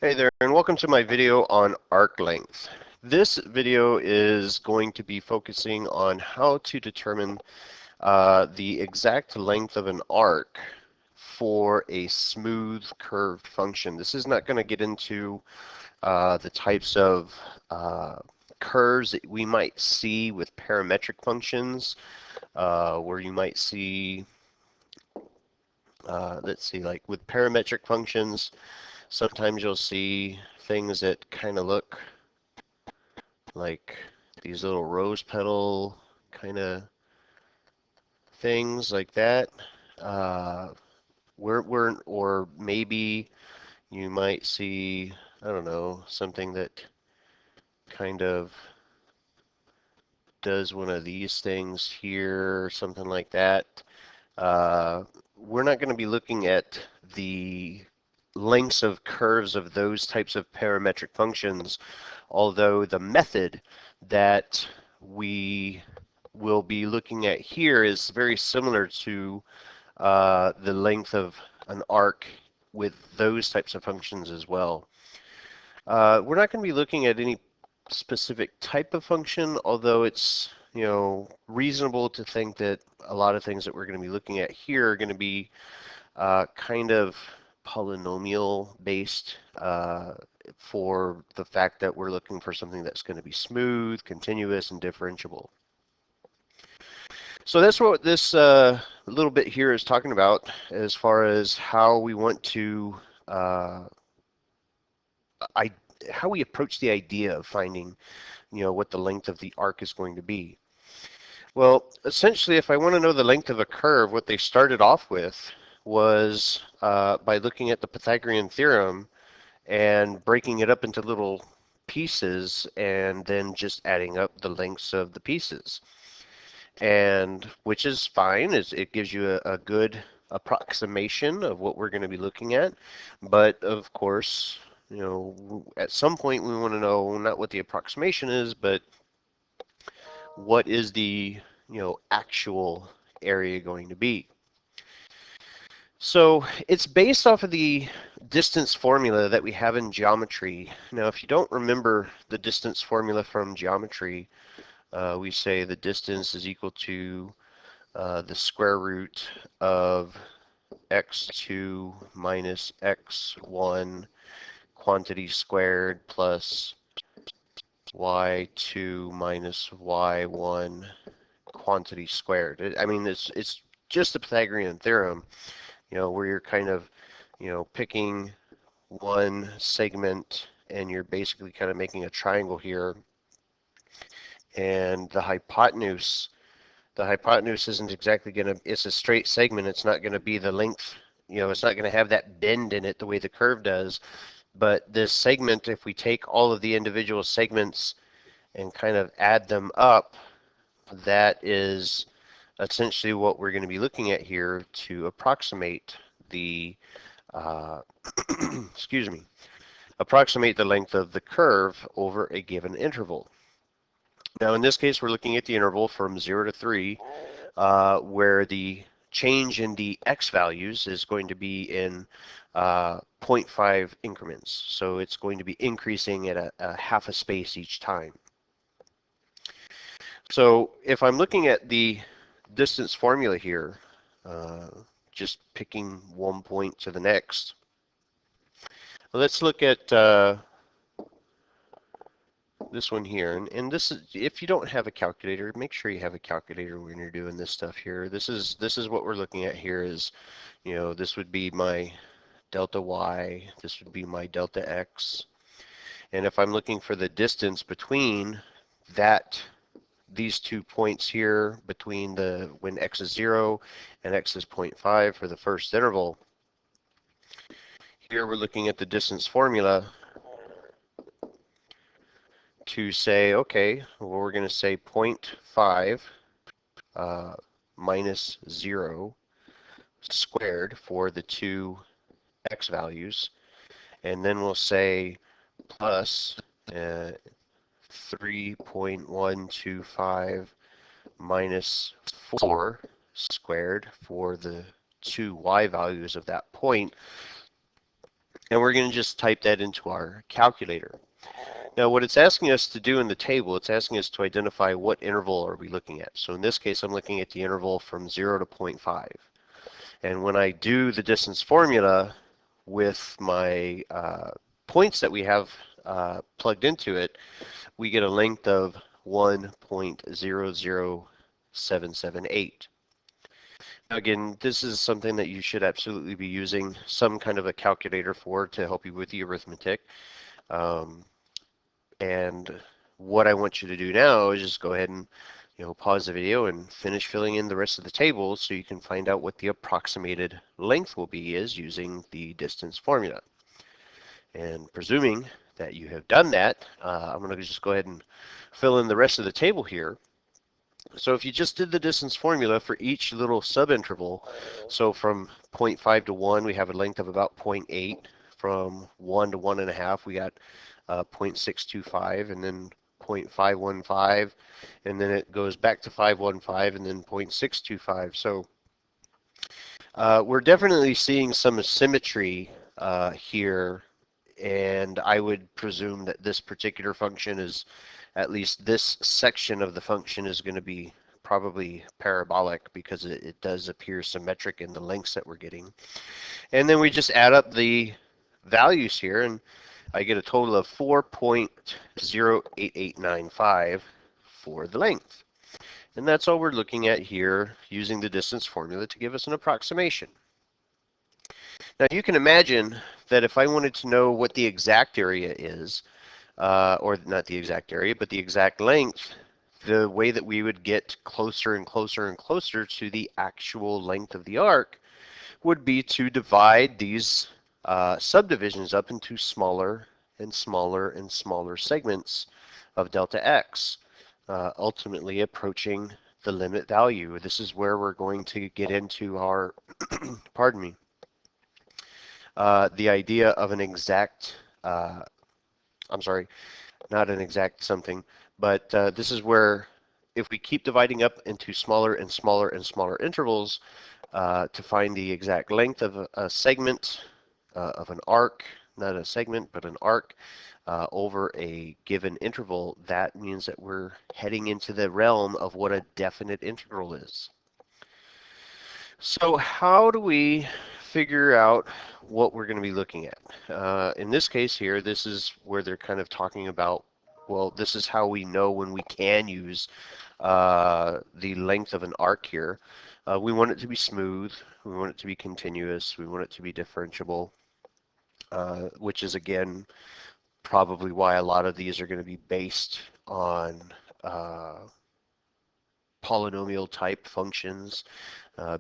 Hey there, and welcome to my video on arc length. This video is going to be focusing on how to determine the exact length of an arc for a smooth curved function. This is not going to get into the types of curves that we might see with parametric functions, where you might see, let's see, like with parametric functions, sometimes you'll see things that kind of look like these little rose petal kind of things like that. Uh, or maybe you might see, I don't know, something that kind of does one of these things here, or something like that. We're not going to be looking at the lengths of curves of those types of parametric functions, although the method that we will be looking at here is very similar to the length of an arc with those types of functions as well. We're not going to be looking at any specific type of function, although it's reasonable to think that a lot of things that we're going to be looking at here are going to be kind of polynomial based, for the fact that we're looking for something that's going to be smooth, continuous, and differentiable. So that's what this little bit here is talking about, as far as how we want to how we approach the idea of finding what the length of the arc is going to be. Well, essentially, if I want to know the length of a curve, what they started off with was by looking at the Pythagorean theorem and breaking it up into little pieces and then just adding up the lengths of the pieces. And which is fine, it gives you a good approximation of what we're going to be looking at. But of course, at some point we want to know not what the approximation is, but what is the actual area going to be. So it's based off of the distance formula that we have in geometry. Now, if you don't remember the distance formula from geometry, we say the distance is equal to the square root of x2 minus x1 quantity squared plus y2 minus y1 quantity squared. I mean, it's just the Pythagorean theorem, where you're kind of, picking one segment and you're basically kind of making a triangle here. And the hypotenuse isn't exactly going to, it's a straight segment. It's not going to be the length, it's not going to have that bend in it the way the curve does. But this segment, if we take all of the individual segments and kind of add them up, that is essentially what we're going to be looking at here to approximate the excuse me, approximate the length of the curve over a given interval. Now, in this case, we're looking at the interval from 0 to 3, where the change in the x values is going to be in 0.5 increments. So it's going to be increasing at a half a space each time. So if I'm looking at the distance formula here, just picking one point to the next, let's look at this one here. And this is, if you don't have a calculator, make sure you have a calculator when you're doing this stuff here. This is what we're looking at here is, this would be my delta y, this would be my delta x. And if I'm looking for the distance between these 2 points here, between when x is 0 and x is 0.5 for the first interval, here we're looking at the distance formula to say, okay, well, we're going to say 0.5 minus 0 squared for the two x values, and then we'll say plus 3.125 minus 4 squared for the two y values of that point. and we're going to just type that into our calculator. Now what it's asking us to do in the table, it's asking us to identify what interval are we looking at. So in this case, I'm looking at the interval from 0 to 0.5. And when I do the distance formula with my points that we have plugged into it, we get a length of 1.00778. Now again, this is something that you should absolutely be using some kind of a calculator for to help you with the arithmetic. And what I want you to do now is just go ahead and pause the video and finish filling in the rest of the table so you can find out what the approximated length will be is using the distance formula. And presuming that you have done that, I'm going to just go ahead and fill in the rest of the table here. So if you just did the distance formula for each little subinterval, so from 0.5 to 1 we have a length of about 0.8, from 1 to 1.5 we got 0.625, and then 0.515, and then it goes back to 515, and then 0.625. So we're definitely seeing some asymmetry here, and I would presume that this particular function is, at least this section of the function is going to be probably parabolic because it does appear symmetric in the lengths that we're getting. And then we just add up the values here, and I get a total of 4.08895 for the length. And that's all we're looking at here using the distance formula to give us an approximation. Now you can imagine that if I wanted to know what the exact area is, or not the exact area, but the exact length, the way that we would get closer and closer and closer to the actual length of the arc would be to divide these subdivisions up into smaller and smaller and smaller segments of delta x, ultimately approaching the limit value. This is where we're going to get into our, pardon me, the idea of an exact, I'm sorry, not an exact something, but this is where if we keep dividing up into smaller and smaller and smaller intervals to find the exact length of a segment of an arc, not a segment, but an arc over a given interval, that means that we're heading into the realm of what a definite integral is. So how do we figure out what we're going to be looking at? In this case here, this is where they're kind of talking about, well, this is how we know when we can use the length of an arc here. We want it to be smooth, we want it to be continuous, we want it to be differentiable, which is again probably why a lot of these are going to be based on polynomial type functions,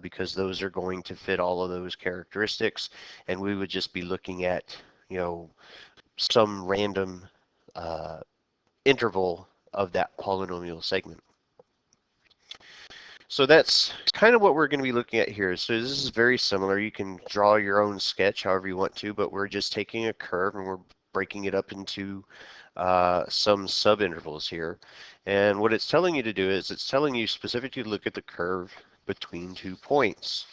because those are going to fit all of those characteristics, and we would just be looking at some random interval of that polynomial segment. So that's kind of what we're going to be looking at here. So this is very similar. You can draw your own sketch however you want to, but we're just taking a curve and we're breaking it up into some subintervals here. And what it's telling you to do is it's telling you specifically to look at the curve between 2 points.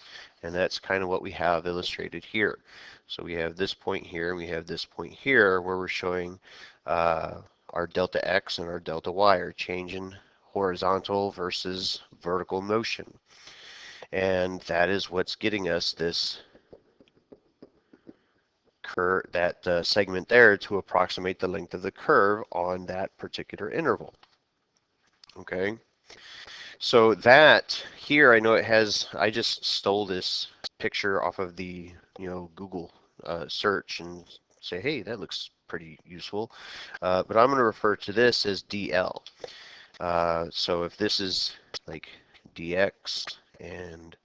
And that's kind of what we have illustrated here. So we have this point here and we have this point here where we're showing our delta x and our delta y are changing horizontal versus vertical motion. And that is what's getting us this curve, that segment there, to approximate the length of the curve on that particular interval. Okay, so that here, I know it has, I just stole this picture off of the Google search and say, hey, that looks pretty useful, but I'm going to refer to this as DL. So if this is like dx and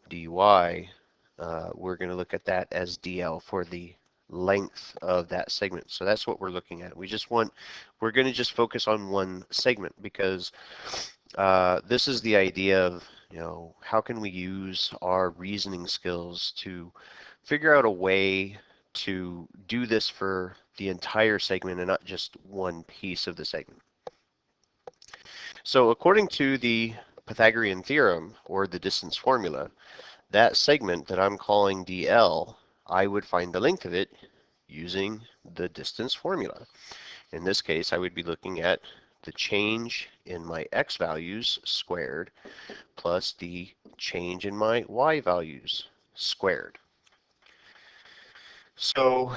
dy, we're going to look at that as dl for the length of that segment. So that's what we're looking at. We're going to just focus on one segment because this is the idea of, how can we use our reasoning skills to figure out a way to do this for the entire segment and not just one piece of the segment. So according to the Pythagorean theorem, or the distance formula, that segment that I'm calling dl I would find the length of it using the distance formula. In this case, I would be looking at the change in my x values squared plus the change in my y values squared. So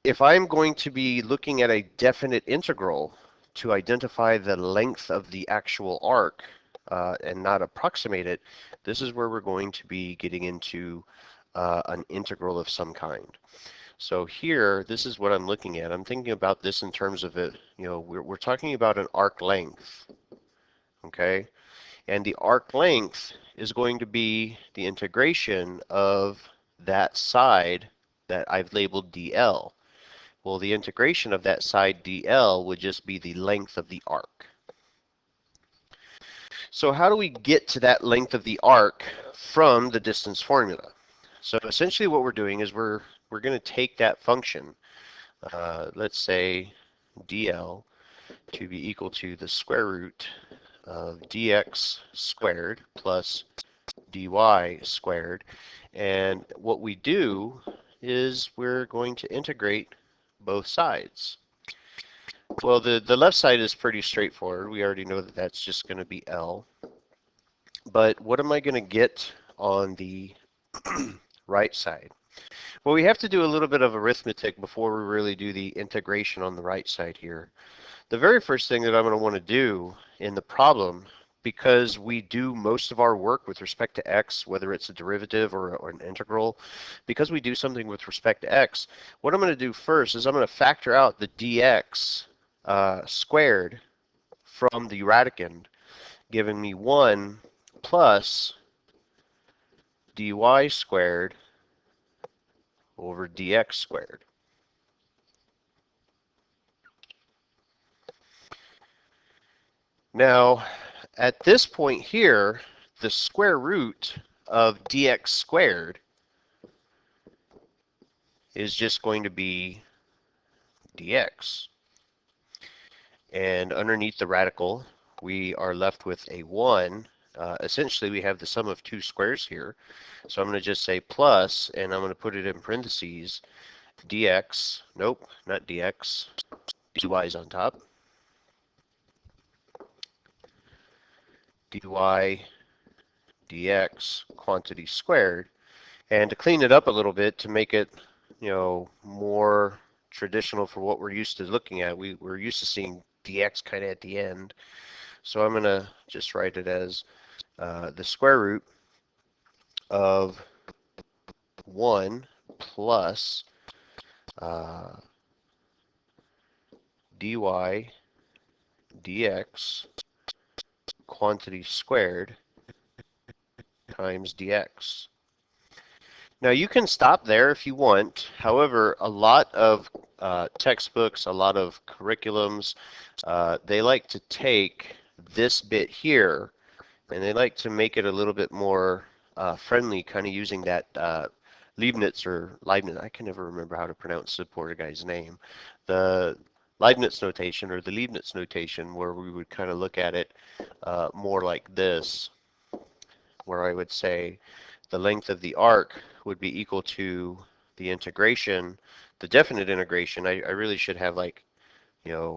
if I'm going to be looking at a definite integral to identify the length of the actual arc and not approximate it, this is where we're going to be getting into an integral of some kind. So here, this is what I'm looking at. I'm thinking about this in terms of it, we're talking about an arc length, okay? And the arc length is going to be the integration of that side that I've labeled dl. Well, the integration of that side dl would just be the length of the arc. So how do we get to that length of the arc from the distance formula? So essentially what we're doing is we're going to take that function, let's say dl, to be equal to the square root of dx squared plus dy squared. And what we do is we're going to integrate both sides. Well, the left side is pretty straightforward. We already know that that's just going to be L. But what am I going to get on the right side? Well, we have to do a little bit of arithmetic before we really do the integration on the right side here. The very first thing that I'm going to want to do in the problem, because we do most of our work with respect to x, whether it's a derivative or an integral, because we do something with respect to x, what I'm going to do first is I'm going to factor out the dx squared from the radicand, giving me 1 plus dy squared over dx squared. Now, at this point here, the square root of dx squared is just going to be dx. And underneath the radical, we are left with a 1. Essentially, we have the sum of two squares here. So I'm going to just say plus, and I'm going to put it in parentheses, dx, nope, not dx, dy is on top, dy dx quantity squared. And to clean it up a little bit, to make it, more traditional for what we're used to looking at, we're used to seeing dx kind of at the end. So I'm going to just write it as the square root of 1 plus dy dx quantity squared times dx. Now you can stop there if you want. However, a lot of textbooks, a lot of curriculums, they like to take this bit here and they like to make it a little bit more friendly, kind of using that Leibniz, I can never remember how to pronounce the poor guy's name, the Leibniz notation or the Leibniz notation, where we would kind of look at it more like this, where I would say the length of the arc would be equal to the integration, the definite integration. I really should have like,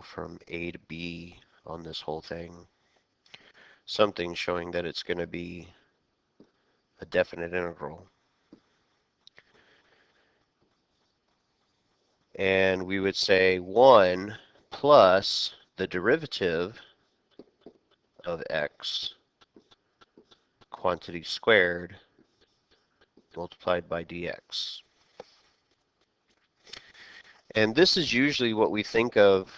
from A to B on this whole thing. Something showing that it's going to be a definite integral. And we would say 1 plus the derivative of x quantity squared multiplied by dx. And this is usually what we think of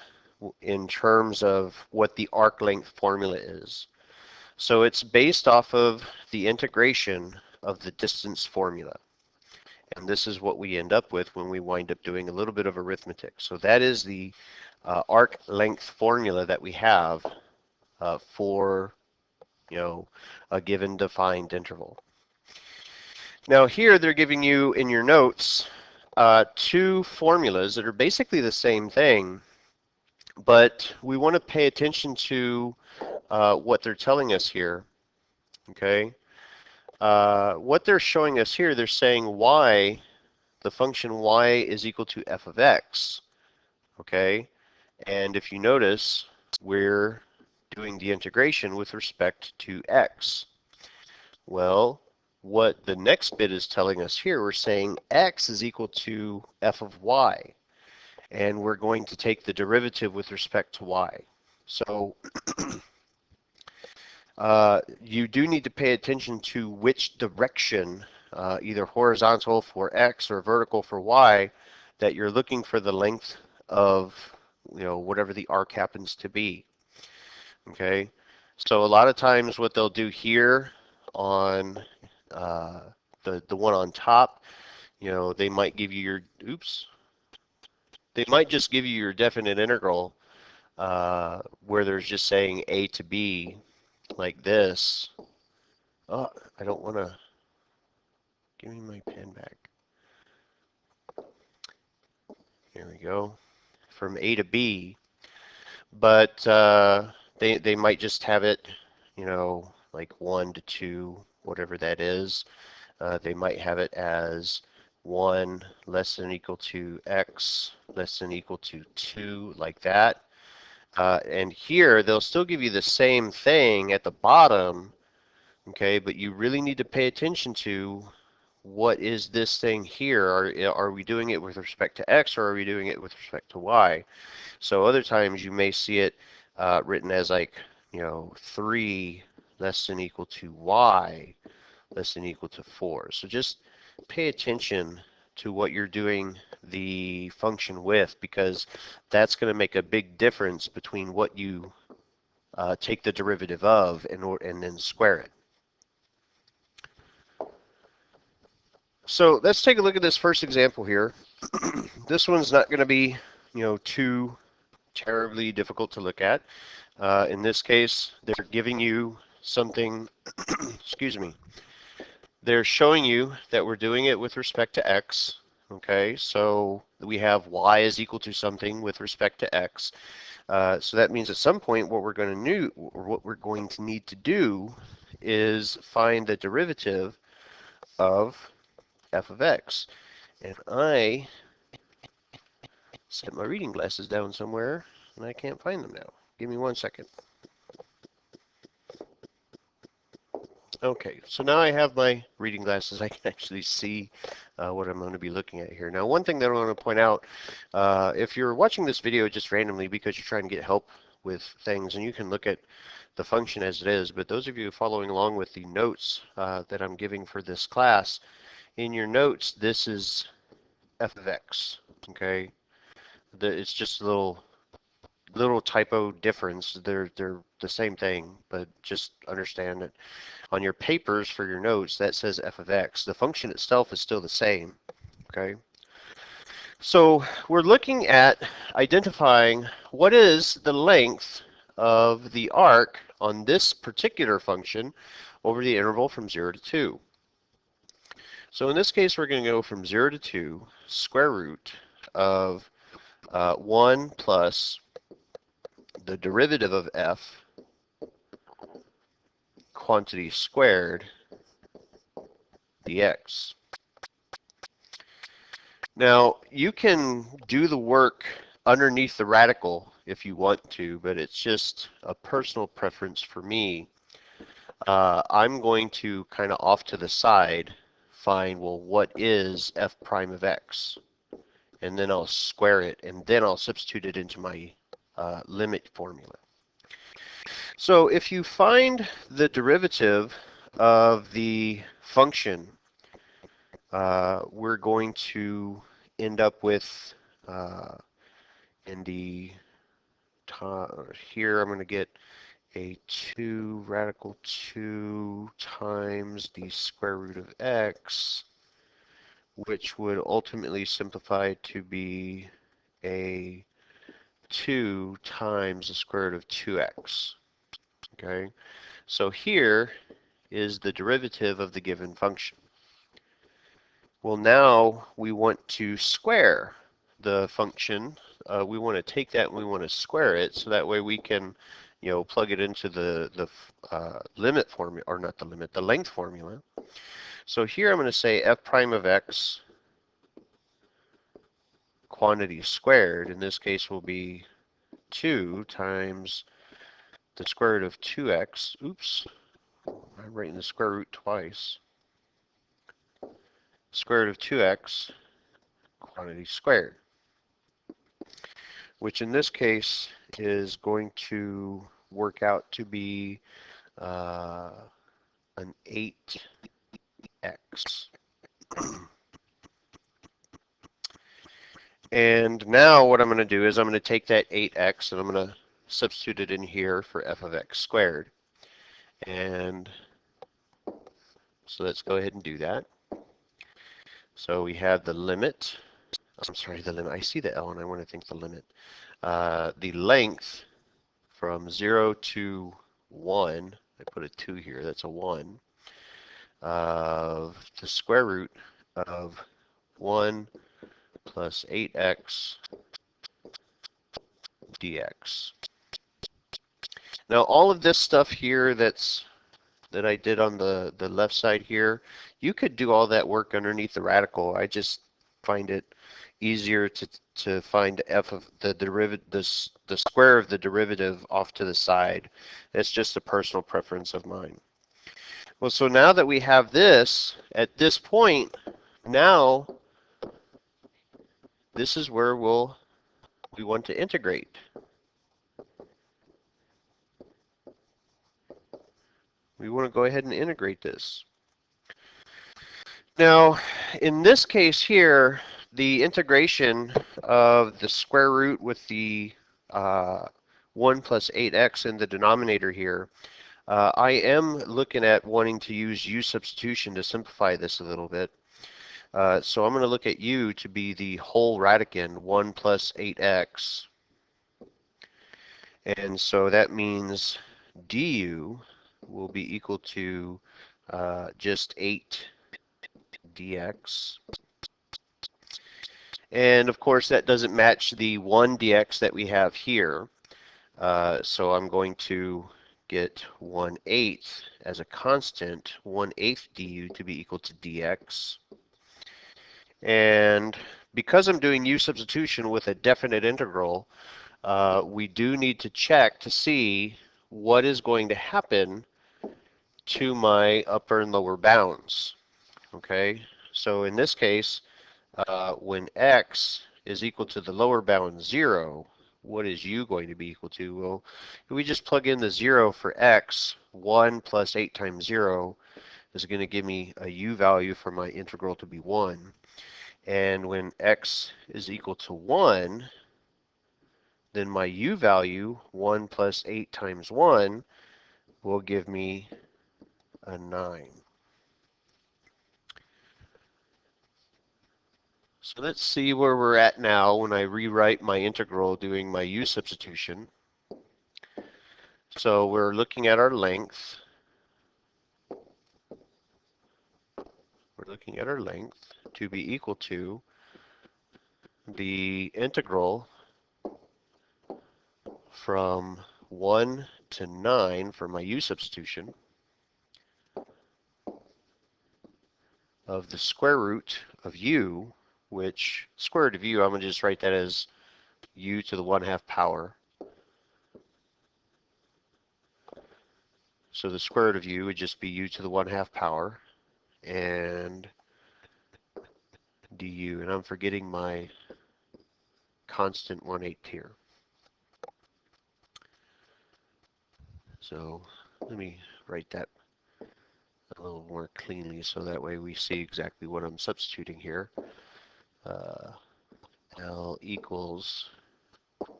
in terms of what the arc length formula is. So it's based off of the integration of the distance formula. And this is what we end up with when we wind up doing a little bit of arithmetic. So that is the arc length formula that we have for a given defined interval. Now here they're giving you in your notes two formulas that are basically the same thing, but we want to pay attention to what they're telling us here. Okay, what they're showing us here, they're saying y, the function y is equal to f of x, okay? And if you notice, we're doing the integration with respect to x. Well, what the next bit is telling us here, we're saying x is equal to f of y, and we're going to take the derivative with respect to y. So you do need to pay attention to which direction, either horizontal for x or vertical for y, that you're looking for the length of, whatever the arc happens to be. Okay, so a lot of times what they'll do here on the one on top, they might give you your, they might just give you your definite integral, where there's just saying a to b like this. Oh, I don't want to, give me my pen back. Here we go. From a to b, but they might just have it, like 1 to 2, whatever that is. They might have it as 1 less than or equal to x less than or equal to 2, like that. And here, they'll still give you the same thing at the bottom, okay, but you really need to pay attention to what is this thing here. Are we doing it with respect to x, or are we doing it with respect to y? So other times you may see it written as like, 3 less than or equal to y less than or equal to 4. So just pay attention to what you're doing the function with, because that's going to make a big difference between what you take the derivative of and then square it. So let's take a look at this first example here. This one's not going to be, too terribly difficult to look at. In this case, they're giving you something, excuse me, they're showing you that we're doing it with respect to x. Okay, so we have y is equal to something with respect to x. So that means at some point what we're going to need to do is find the derivative of f of x. And I set my reading glasses down somewhere and I can't find them now. Give me 1 second. Okay, so now I have my reading glasses. I can actually see what I'm going to be looking at here. Now, one thing that I want to point out, if you're watching this video just randomly because you're trying to get help with things, and you can look at the function as it is, but those of you following along with the notes that I'm giving for this class, in your notes, this is f of x, okay? It's just a little typo difference. They're the same thing, but just understand that on your papers for your notes, that says f of x. The function itself is still the same, okay? So we're looking at identifying what is the length of the arc on this particular function over the interval from 0 to 2. So in this case, we're going to go from 0 to 2, square root of 1 plus the derivative of f quantity squared dx. Now, you can do the work underneath the radical if you want to, but it's just a personal preference for me. I'm going to kind of off to the side find, well, what is f prime of x? And then I'll square it, and then I'll substitute it into my limit formula. So if you find the derivative of the function, we're going to end up with, in the here I'm going to get a 2 radical 2 times the square root of x, which would ultimately simplify to be a 2 times the square root of 2x. Okay, so here is the derivative of the given function. Well, now we want to square the function. We want to take that and we want to square it, so that way we can, plug it into the limit formula, or not the limit, the length formula. So here I'm going to say f prime of x quantity squared, in this case will be 2 times the square root of 2x. Oops, I'm writing the square root twice. Square root of 2x quantity squared, which in this case is going to work out to be an 8x. And now what I'm going to do is I'm going to take that 8x and I'm going to substitute it in here for f of x squared. And so let's go ahead and do that. So we have the limit. I'm sorry, the limit. I see the L and I want to think the limit. The length from 0 to 1, I put a 2 here, that's a 1, of the square root of 1 plus 8x dx. Now all of this stuff here that I did on the left side here, you could do all that work underneath the radical. I just find it easier to find f of the derivative, the square of the derivative off to the side. It's just a personal preference of mine. Well, so now that we have this, at this point, now this is where we want to integrate. We want to go ahead and integrate this. Now, in this case here, the integration of the square root with the 1 plus 8x in the denominator here, I am looking at wanting to use u substitution to simplify this a little bit. So I'm going to look at u to be the whole radicand, 1 plus 8x. And so that means du will be equal to just 8 dx. And of course that doesn't match the 1 dx that we have here. So I'm going to get 1/8 as a constant, 1/8 du to be equal to dx. And because I'm doing u substitution with a definite integral, we do need to check to see what is going to happen to my upper and lower bounds. Okay, so in this case, when x is equal to the lower bound 0, what is u going to be equal to? Well, if we just plug in the 0 for x, 1 plus 8 times 0 is going to give me a u value for my integral to be 1. And when x is equal to 1, then my u value, 1 plus 8 times 1, will give me a 9. So let's see where we're at now when I rewrite my integral doing my u substitution. So we're looking at our length. We're looking at our length to be equal to the integral from 1 to 9 for my u substitution of the square root of u, which square root of u, I'm going to just write that as u to the 1/2 power. So the square root of u would just be u to the 1/2 power and du, and I'm forgetting my constant 1/8 here. So let me write that a little more cleanly so that way we see exactly what I'm substituting here. L equals,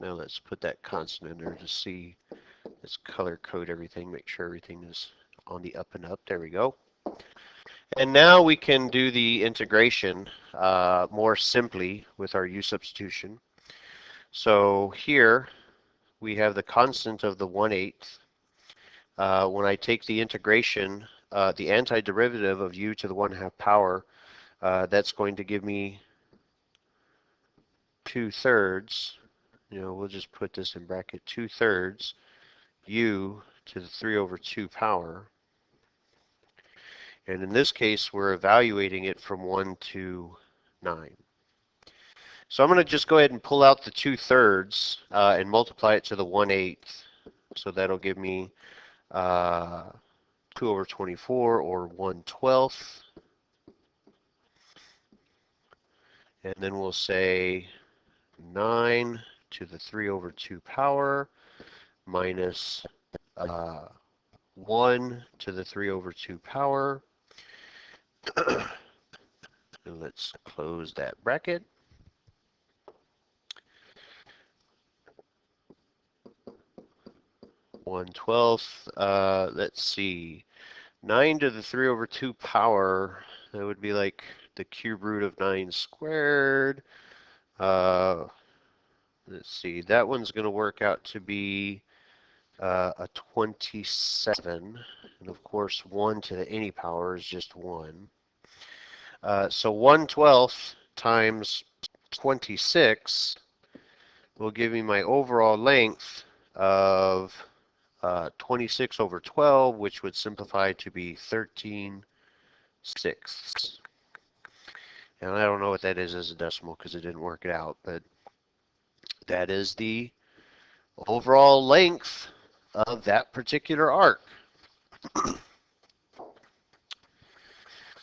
now let's put that constant in there to see, let's color code everything, make sure everything is on the up and up. There we go. And now we can do the integration more simply with our u substitution. So here we have the constant of the 1/8. When I take the integration, the antiderivative of u to the 1/2 power, that's going to give me 2/3. You know, we'll just put this in bracket, 2/3 u to the 3/2 power. And in this case, we're evaluating it from 1 to 9. So I'm going to just go ahead and pull out the 2/3 and multiply it to the 1/8. So that'll give me 2/24 or 1/12. And then we'll say 9 to the 3/2 power minus 1 to the 3/2 power. And let's close that bracket. 1/12. Let's see. 9 to the 3/2 power. That would be like the cube root of 9 squared. Let's see. That one's going to work out to be a 27. And of course, 1 to the any power is just 1. So 1/12 times 26 will give me my overall length of 26/12, which would simplify to be 13/6. And I don't know what that is as a decimal because it didn't work it out, but that is the overall length of that particular arc.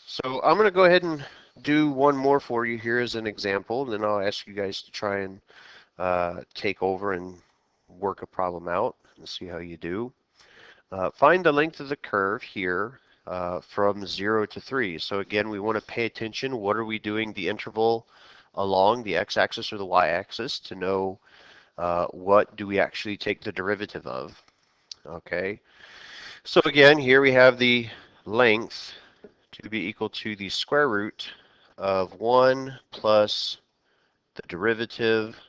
So I'm going to go ahead and do one more for you here as an example, and then I'll ask you guys to try and take over and work a problem out and see how you do. Find the length of the curve here from 0 to 3. So again, we want to pay attention. What are we doing the interval along the x-axis or the y-axis to know what do we actually take the derivative of. Okay. So again, here we have the length to be equal to the square root of 1 plus the derivative,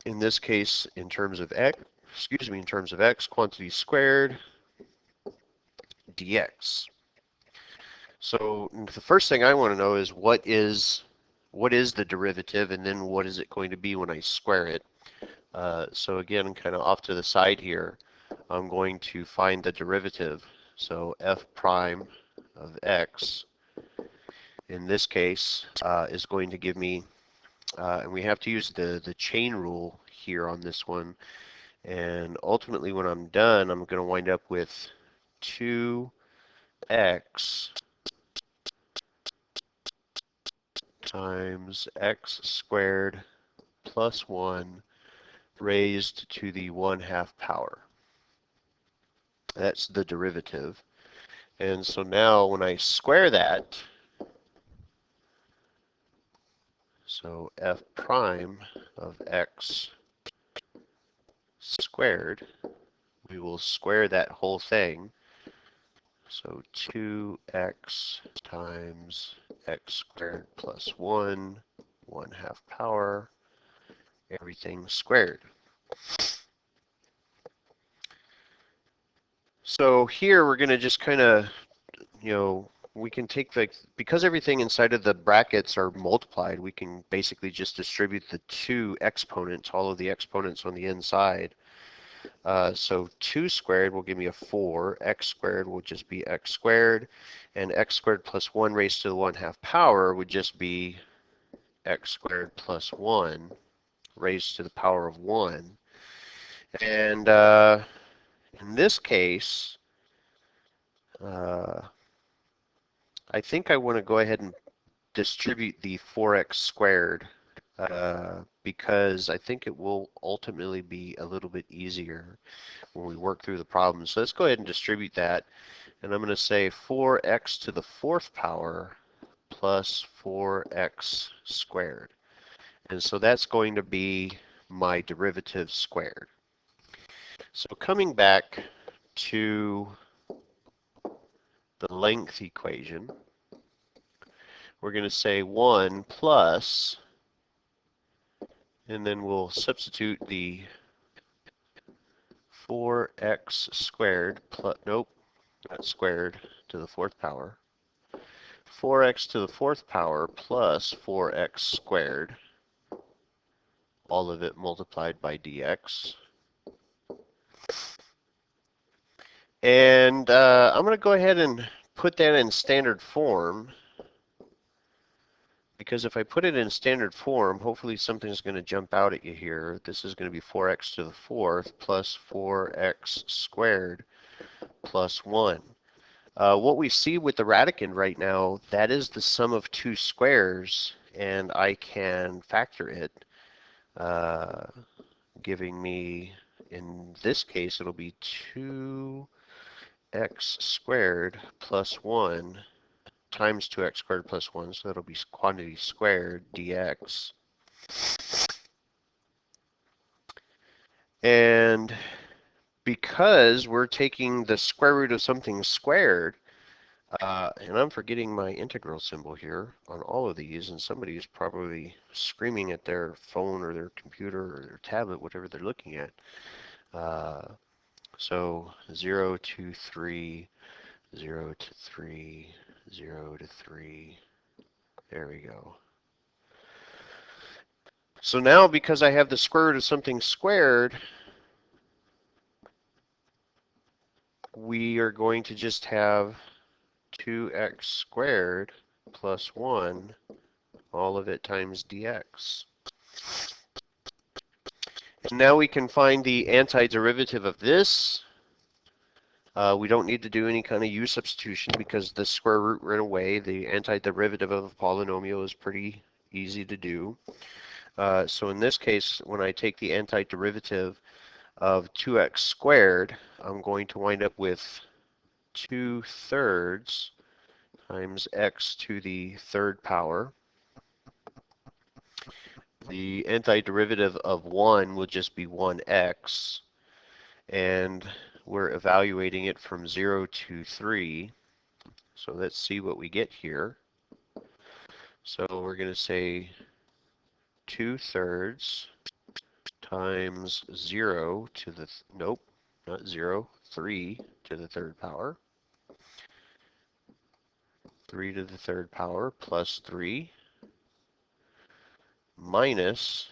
in this case in terms of x, quantity squared dx. So the first thing I want to know is what is the derivative, and then what is it going to be when I square it. So again, kind of off to the side here, I'm going to find the derivative. So f prime of x, in this case, is going to give me, and we have to use the chain rule here on this one, and ultimately when I'm done, I'm going to wind up with 2x times x squared plus 1 raised to the 1/2 power. That's the derivative. And so now when I square that, so f prime of x squared, we will square that whole thing. So 2x times x squared plus 1, 1/2 power, everything squared. So here we're going to just kind of, we can take because everything inside of the brackets are multiplied, we can basically just distribute the two exponents, all of the exponents on the inside. So 2 squared will give me a 4, x squared will just be x squared, and x squared plus 1 raised to the 1/2 power would just be x squared plus 1 raised to the power of 1. And in this case, I think I want to go ahead and distribute the 4x squared because I think it will ultimately be a little bit easier when we work through the problem. So let's go ahead and distribute that. And I'm going to say 4x to the 4th power plus 4x squared. And so that's going to be my derivative squared. So coming back to the length equation, we're going to say 1 plus, and then we'll substitute the 4x squared plus, nope, not squared, to the 4th power. 4x to the 4th power plus 4x squared, all of it multiplied by dx. And I'm going to go ahead and put that in standard form. because if I put it in standard form, hopefully something's going to jump out at you here. This is going to be 4x to the fourth plus 4x squared plus 1. What we see with the radicand right now, that is the sum of two squares, and I can factor it, giving me, in this case, it'll be 2x squared plus 1 times 2x squared plus 1, so that'll be quantity squared dx. And because we're taking the square root of something squared, and I'm forgetting my integral symbol here on all of these, and somebody's probably screaming at their phone or their computer or their tablet, whatever they're looking at. So 0 to 3, 0 to 3, 0 to 3. There we go. So now because I have the square root of something squared, we are going to just have 2x squared plus 1, all of it times dx. And now we can find the antiderivative of this. We don't need to do any kind of u substitution because the square root ran away. The antiderivative of a polynomial is pretty easy to do. So in this case, when I take the antiderivative of 2x squared, I'm going to wind up with 2/3 times x to the third power. The antiderivative of 1 will just be 1x, and we're evaluating it from 0 to 3. So let's see what we get here. So we're going to say 2/3 times 0 to the, nope, not 0, 3 to the third power. 3 to the third power plus 3 minus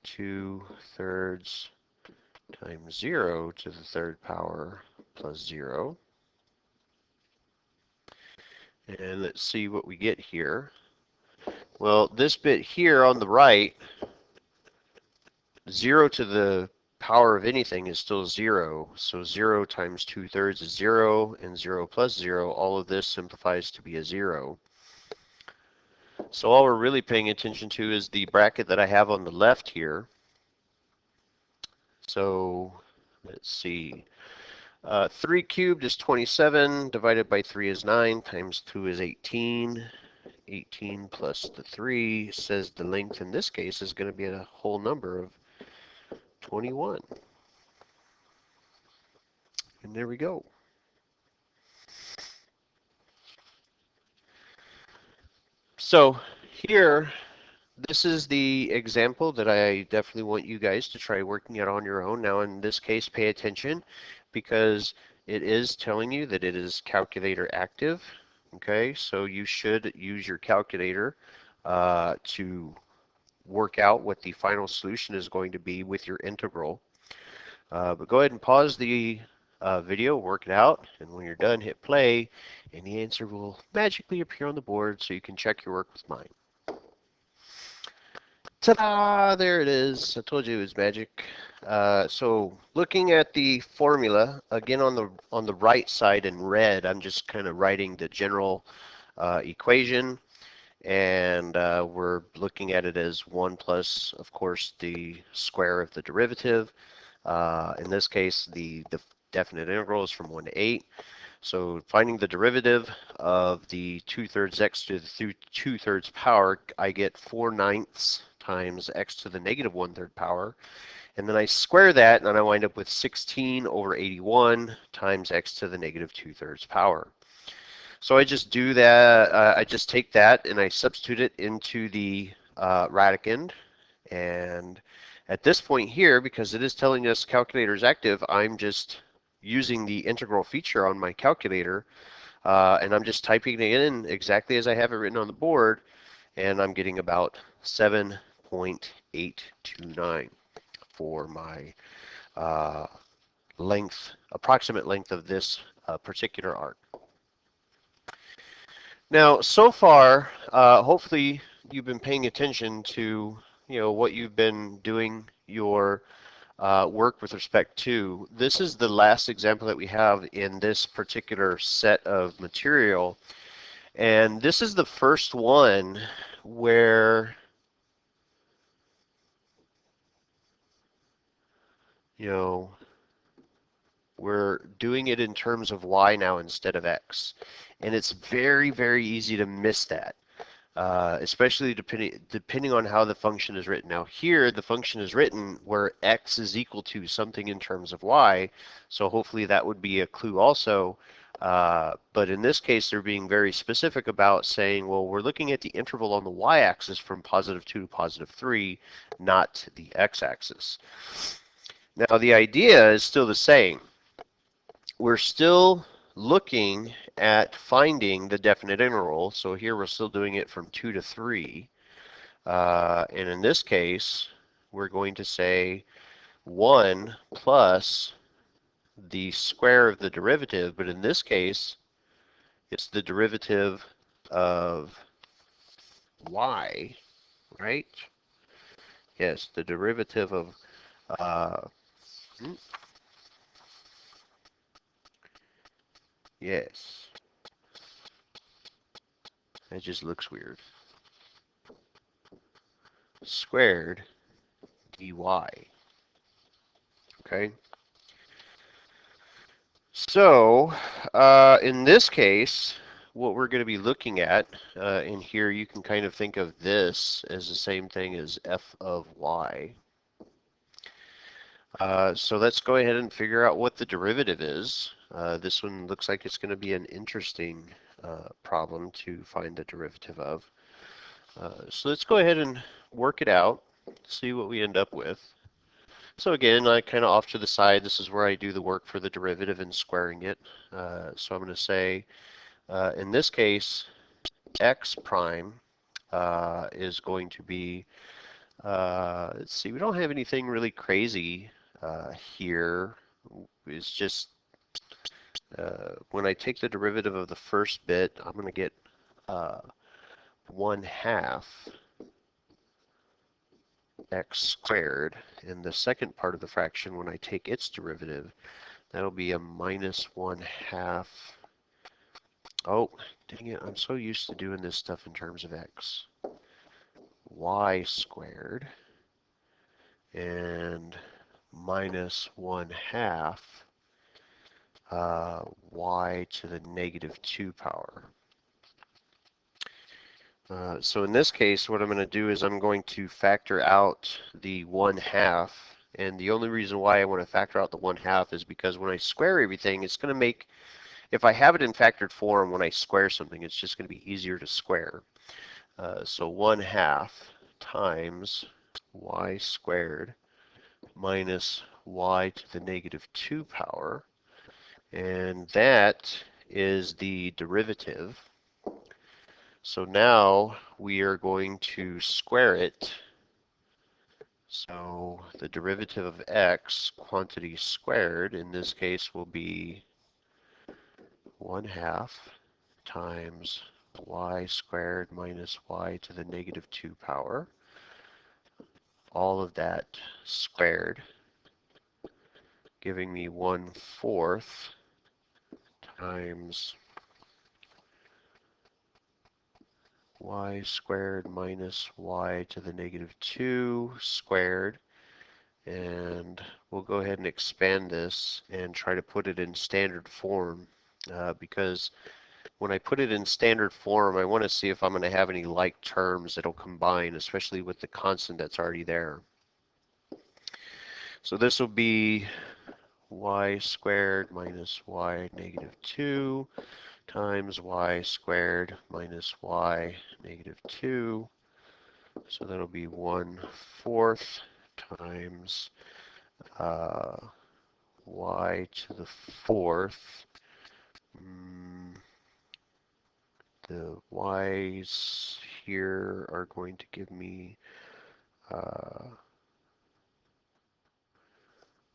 2/3 times 0 to the third power plus 0. And let's see what we get here. Well, this bit here on the right, 0 to the power of anything is still 0. So 0 times 2/3 is 0, and 0 plus 0, all of this simplifies to be a 0. So all we're really paying attention to is the bracket that I have on the left here. So let's see. 3 cubed is 27, divided by 3 is 9, times 2 is 18. 18 plus the 3 says the length in this case is going to be a whole number of 21. And there we go. So here, this is the example that I definitely want you guys to try working out on your own. Now in this case, pay attention because it is telling you that it is calculator active. Okay, so you should use your calculator to work out what the final solution is going to be with your integral. But go ahead and pause the video, work it out, and when you're done, hit play, and the answer will magically appear on the board so you can check your work with mine. Ta-da! There it is. I told you it was magic. So looking at the formula, again on the right side in red, I'm just kind of writing the general equation, and we're looking at it as 1 plus, of course, the square of the derivative. In this case, the definite integral is from 1 to 8. So finding the derivative of the 2/3 x to the 2/3 power, I get 4/9 times x to the negative 1/3 power. And then I square that, and I wind up with 16 over 81 times x to the negative 2/3 power. So I just do that, I just take that and I substitute it into the radicand. And at this point here, because it is telling us calculator is active, I'm just using the integral feature on my calculator, and I'm just typing it in exactly as I have it written on the board, and I'm getting about 7.829 for my length, approximate length of this particular arc. Now, so far, hopefully you've been paying attention to what you've been doing your work with respect to. This is the last example that we have in this particular set of material, and this is the first one where you know we're doing it in terms of y now instead of x, and it's very, very easy to miss that. Especially depending on how the function is written. Now here the function is written where x is equal to something in terms of y, so hopefully that would be a clue also. But in this case they're being very specific about saying, well, we're looking at the interval on the y-axis from +2 to +3, not the x-axis. Now the idea is still the same. We're still looking at finding the definite interval. So here we're still doing it from 2 to 3. And in this case, we're going to say 1 plus the square of the derivative. But in this case, it's the derivative of y, right? Yes, the derivative of, uh, yes, that just looks weird. Squared dy. Okay. So, in this case, what we're going to be looking at in here, you can kind of think of this as the same thing as f of y. So let's go ahead and figure out what the derivative is. This one looks like it's going to be an interesting problem to find the derivative of. So let's go ahead and work it out, see what we end up with. So again, kind of off to the side, this is where I do the work for the derivative and squaring it. So I'm going to say, in this case, x prime is going to be, let's see, we don't have anything really crazy here. It's just when I take the derivative of the first bit, I'm going to get 1/2 x squared. In the second part of the fraction, when I take its derivative, that'll be a -1/2. Oh, dang it, I'm so used to doing this stuff in terms of x. Y squared and -1/2 y to the -2 power. So in this case, what I'm going to do is I'm going to factor out the 1/2. And the only reason why I want to factor out the 1/2 is because when I square everything, it's going to make, if I have it in factored form, when I square something, it's just going to be easier to square. So 1/2 times y squared minus y to the -2 power. And that is the derivative. So now we are going to square it. So the derivative of x, quantity squared, in this case will be 1/2 times y squared minus y to the -2 power. All of that squared, giving me 1/4 times y squared minus y to the -2 squared. And we'll go ahead and expand this and try to put it in standard form, because when I put it in standard form, I want to see if I'm going to have any like terms that'll combine, especially with the constant that's already there. So this will be y squared minus y -2 times y squared minus y -2. So that'll be 1/4 times y to the 4th. The y's here are going to give me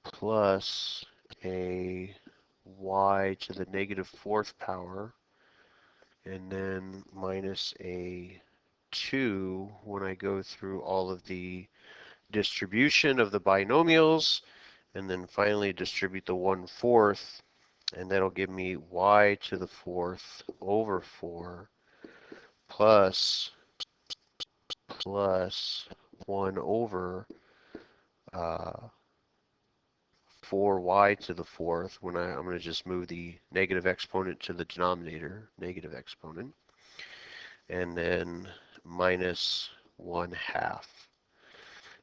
plus a y to the -4th power and then minus a 2 when I go through all of the distribution of the binomials, and then finally distribute the 1/4, and that'll give me y to the 4th over 4 plus 1 over 4y to the 4th. When I'm going to just move the negative exponent to the denominator, negative exponent, and then minus 1/2.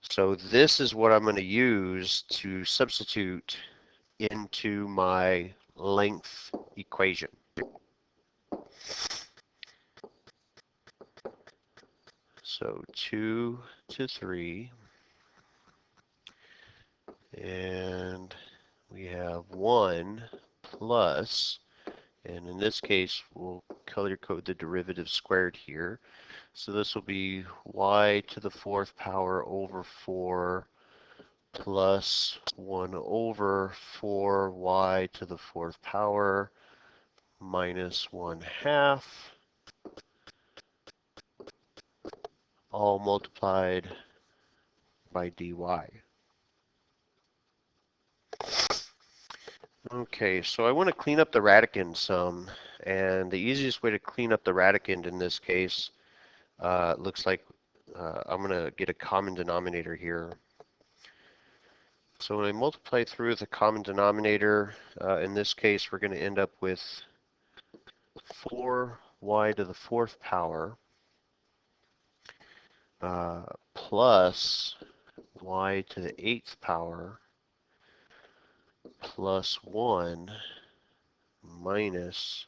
So this is what I'm going to use to substitute into my length equation. So 2 to 3, and we have 1 plus, and in this case we'll color code the derivative squared here. So this will be y to the 4th power over 4 plus 1 over 4y to the 4th power minus 1/2, all multiplied by dy. Okay, so I want to clean up the radicand some, and the easiest way to clean up the radicand in this case looks like I'm going to get a common denominator here. So when I multiply through the common denominator, in this case we're going to end up with 4y to the 4th power plus y to the 8th power plus 1 minus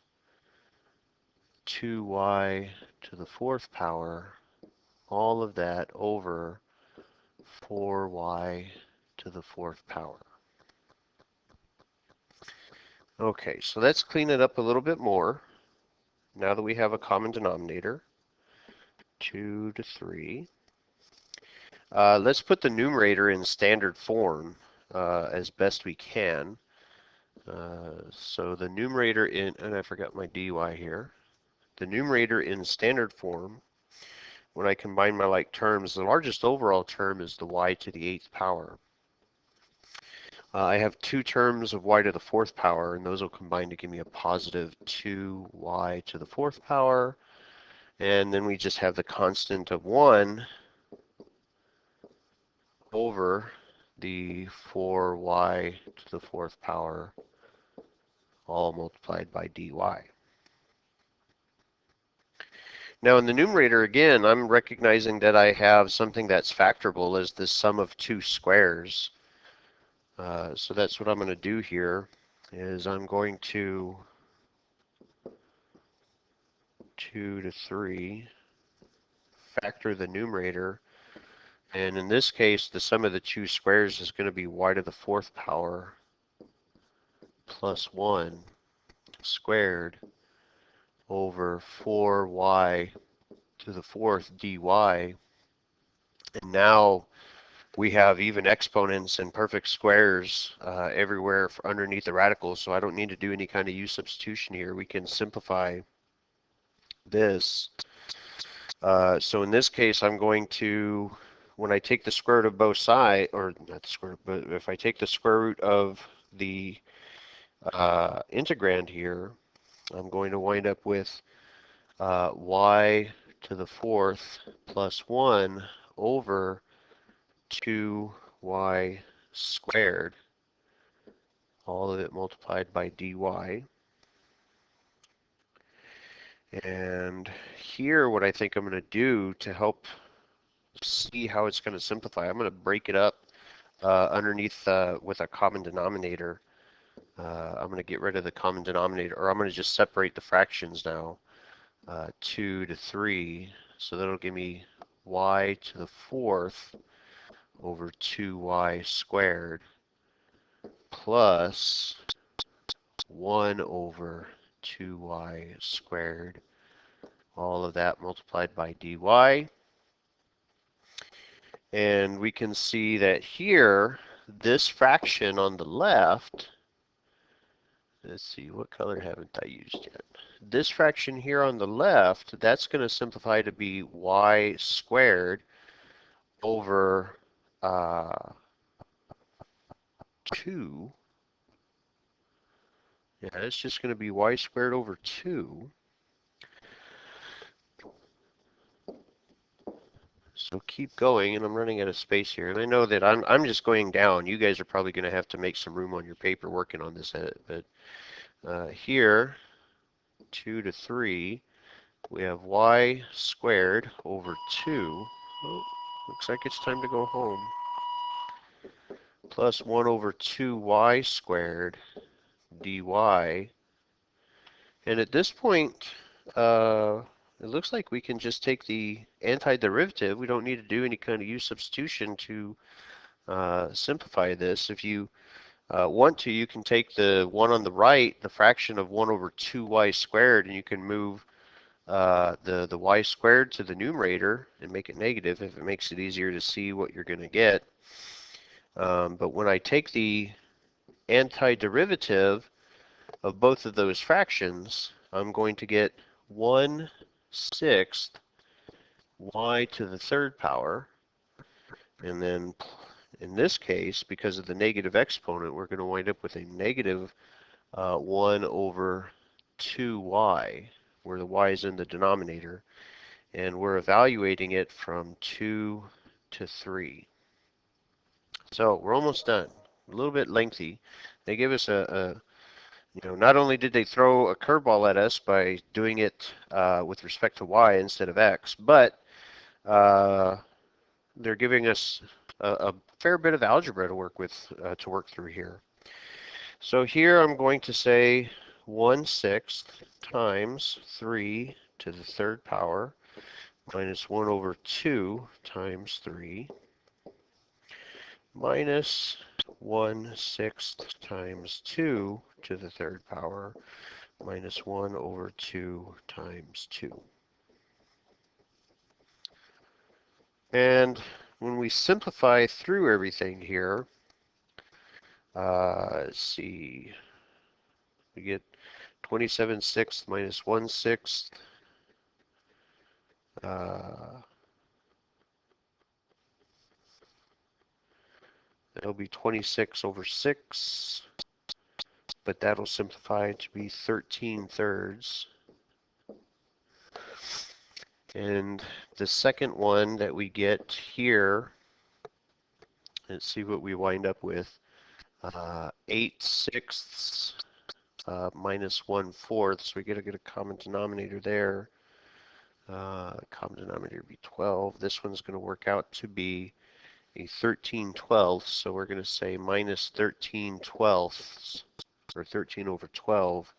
2y to the 4th power, all of that over 4y to the 4th power. Okay, so let's clean it up a little bit more. Now that we have a common denominator, 2 to 3. Let's put the numerator in standard form as best we can. So the numerator in, and I forgot my dy here. The numerator in standard form, when I combine my like terms, the largest overall term is the y to the 8th power. I have two terms of y to the 4th power, and those will combine to give me a positive 2y to the 4th power. And then we just have the constant of 1 over the 4y to the 4th power, all multiplied by dy. Now in the numerator, again, I'm recognizing that I have something that's factorable as the sum of two squares. So that's what I'm going to do here, is I'm going to 2 to 3 factor the numerator, and in this case the sum of the two squares is going to be y to the 4th power plus 1 squared over 4y to the 4th dy. And now we have even exponents and perfect squares everywhere underneath the radicals, so I don't need to do any kind of u substitution here. We can simplify this. So in this case, I'm going to, when I take the square root of both sides, or not the square root, but if I take the square root of the integrand here, I'm going to wind up with y to the 4th plus 1 over 2y squared, all of it multiplied by dy. And here what I think I'm going to do to help see how it's going to simplify, I'm going to break it up underneath with a common denominator. I'm going to get rid of the common denominator, or I'm going to just separate the fractions now, 2 to 3. So that'll give me y to the 4th over 2y squared plus 1 over 2y squared, all of that multiplied by dy. And we can see that here, this fraction on the left, let's see, what color haven't I used yet? this fraction here on the left, that's going to simplify to be y squared over 2. Yeah, it's just going to be y squared over 2. So keep going, and I'm running out of space here. And I know that I'm just going down. You guys are probably going to have to make some room on your paper working on this. But here, 2 to 3, we have y squared over 2. Oh, looks like it's time to go home. Plus 1 over 2y squared dy. And at this point, it looks like we can just take the antiderivative. We don't need to do any kind of use substitution to simplify this. If you want to, you can take the one on the right, the fraction of 1 over 2y squared, and you can move the y squared to the numerator and make it negative if it makes it easier to see what you're going to get. But when I take the antiderivative of both of those fractions, I'm going to get 1/6 y to the third power. And then in this case, because of the negative exponent, we're going to wind up with a negative 1 over 2y, where the y is in the denominator. And we're evaluating it from 2 to 3. So we're almost done. A little bit lengthy. They give us not only did they throw a curveball at us by doing it with respect to y instead of x, but they're giving us a fair bit of algebra to work with, to work through here. So here I'm going to say 1/6 times 3 to the third power minus 1 over 2 times 3 minus 1/6 times 2 to the third power minus 1 over 2 times 2. And when we simplify through everything here, let's see, we get 27/6 minus 1/6. That'll be 26 over 6, but that'll simplify to be 13/3. And the second one that we get here, let's see what we wind up with. 8/6 minus 1/4, so we get a common denominator there. Common denominator would be 12. This one's going to work out to be a 13/12, so we're going to say minus 13/12, or 13 over 12.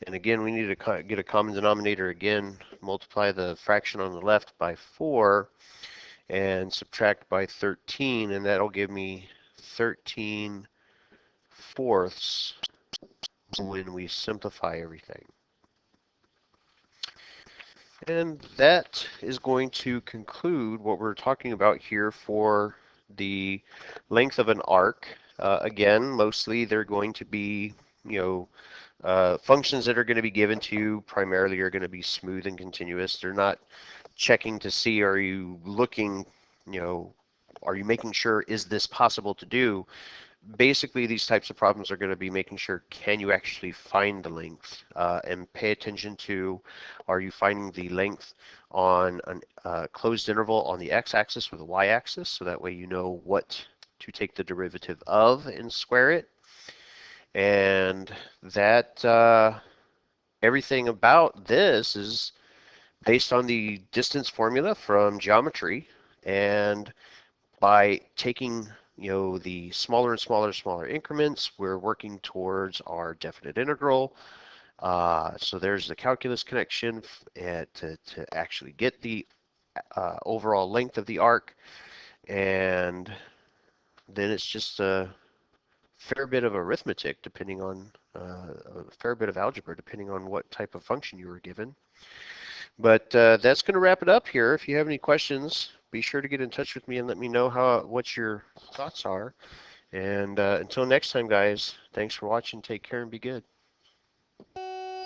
And again, we need to get a common denominator again, multiply the fraction on the left by 4, and subtract by 13, and that'll give me 13/4 when we simplify everything. And that is going to conclude what we're talking about here for the length of an arc. Again, mostly they're going to be, functions that are going to be given to you primarily are going to be smooth and continuous. They're not checking to see, are you looking, are you making sure, is this possible to do? Basically, these types of problems are going to be making sure, can you actually find the length? And pay attention to, are you finding the length on a closed interval on the x-axis or the y-axis? So that way you know what to take the derivative of and square it. And that everything about this is based on the distance formula from geometry. And by taking the smaller and smaller increments, we're working towards our definite integral. So there's the calculus connection to actually get the overall length of the arc. And then it's just a fair bit of arithmetic, depending on a fair bit of algebra, depending on what type of function you were given. But that's going to wrap it up here. If you have any questions, be sure to get in touch with me and let me know what your thoughts are. And until next time, guys, thanks for watching. Take care and be good.